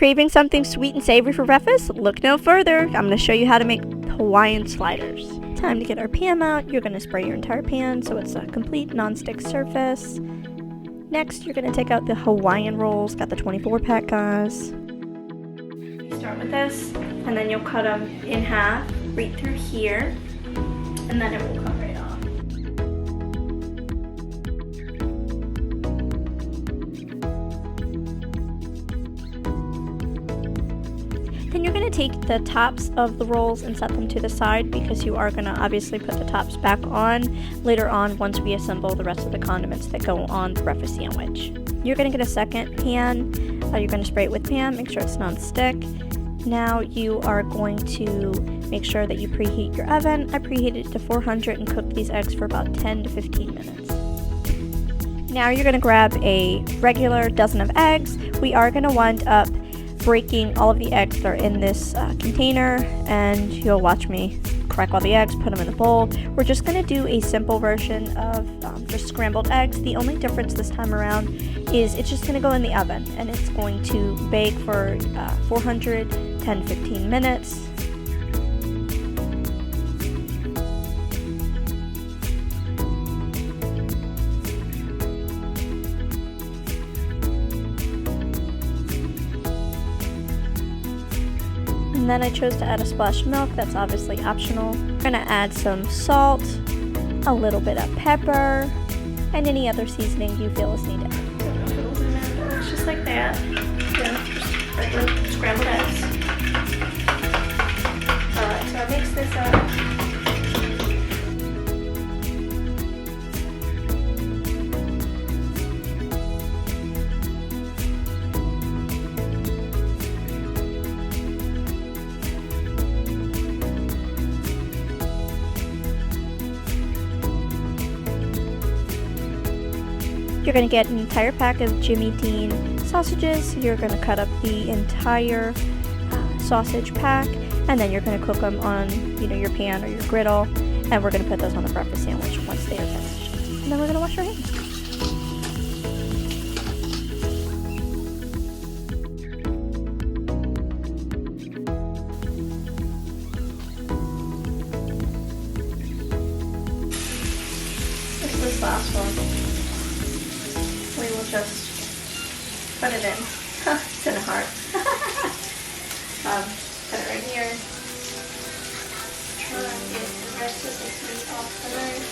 craving something sweet and savory for breakfast? Look no further. I'm going to show you how to make Hawaiian sliders. Time to get our pan out. You're going to spray your entire pan so it's a complete non-stick surface. Next, you're going to take out the Hawaiian rolls. Got the 24-pack, guys. You start with this, and then you'll cut them in half right through here, and then it will come right off. Then you're going to take the tops of the rolls and set them to the side because you are going to obviously put the tops back on later on once we assemble the rest of the condiments that go on the breakfast sandwich. You're going to get a second pan. You're going to spray it with pan, make sure it's non-stick. Now you are going to make sure that you preheat your oven. I preheated it to 400 and cooked these eggs for about 10 to 15 minutes. Now you're going to grab a regular dozen of eggs. We are going to wind up breaking all of the eggs that are in this container, and you'll watch me crack all the eggs, put them in the bowl. We're just going to do a simple version of just scrambled eggs. The only difference this time around is it's just going to go in the oven, and it's going to bake for 400, 10-15 minutes. And then I chose to add a splash of milk. That's obviously optional. I'm going to add some salt, a little bit of pepper, and any other seasoning you feel is needed. It's just like that. Yeah, just regular scrambled eggs. Alright, so I mix this up. You're going to get an entire pack of Jimmy Dean sausages. You're going to cut up the entire sausage pack, and then you're going to cook them on, your pan or your griddle, and we're going to put those on the breakfast sandwich once they are finished. And then we're going to wash our hands. This is this last one. We will just put it in. It's in a heart. Put it right here. Try and get the rest of this meat off the knife.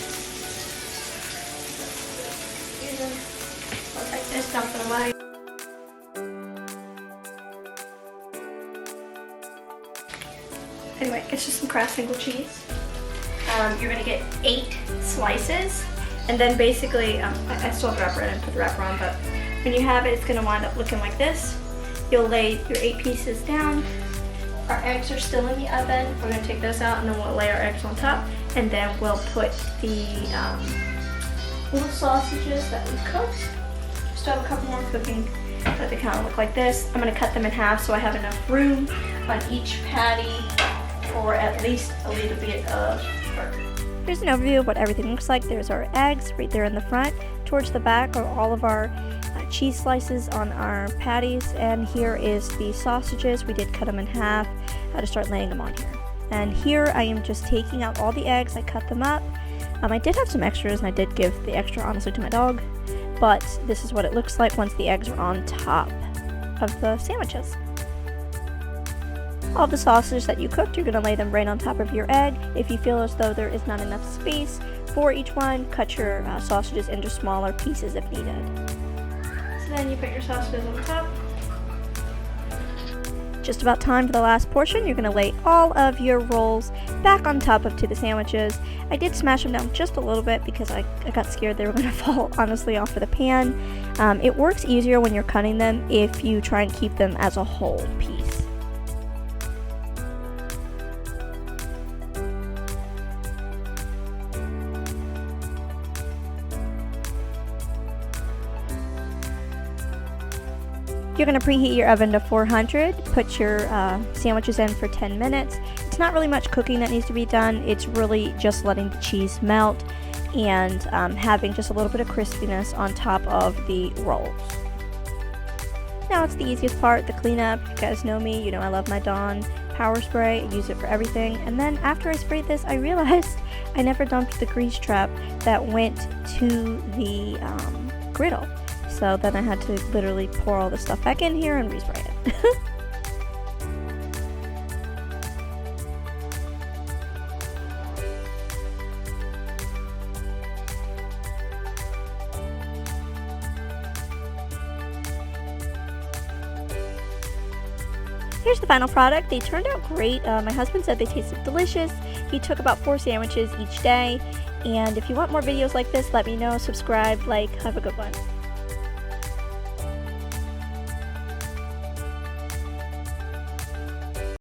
Look like this, dump it away. Anyway, it's just some Kraft single cheese. You're going to get 8 slices. And then basically, I still have the wrapper, I didn't put the wrapper on, but when you have it, it's going to wind up looking like this. You'll lay your 8 pieces down. Our eggs are still in the oven. We're going to take those out, and then we'll lay our eggs on top. And then we'll put the little sausages that we cooked. Still have a couple more cooking, but they kind of look like this. I'm going to cut them in half so I have enough room on each patty for at least a little bit of burger. Here's an overview of what everything looks like. There's our eggs right there in the front. Towards the back are all of our cheese slices on our patties, and here is the sausages. We did cut them in half to start laying them on here. And here I am just taking out all the eggs. I cut them up. I did have some extras, and I did give the extra honestly to my dog, but this is what it looks like once the eggs are on top of the sandwiches. All the sausages that you cooked, you're going to lay them right on top of your egg. If you feel as though there is not enough space for each one, cut your sausages into smaller pieces if needed. So then you put your sausages on top. Just about time for the last portion. You're going to lay all of your rolls back on top of the sandwiches. I did smash them down just a little bit because I got scared they were going to fall honestly off of the pan. It works easier when you're cutting them if you try and keep them as a whole piece. You're going to preheat your oven to 400, put your sandwiches in for 10 minutes. It's not really much cooking that needs to be done. It's really just letting the cheese melt and having just a little bit of crispiness on top of the rolls. Now it's the easiest part, the cleanup. You guys know me, you know I love my Dawn power spray. I use it for everything. And then after I sprayed this, I realized I never dumped the grease trap that went to the griddle. So then I had to literally pour all the stuff back in here and respray it. Here's the final product. They turned out great. My husband said they tasted delicious. He took about 4 sandwiches each day. And if you want more videos like this, let me know. Subscribe, like, have a good one.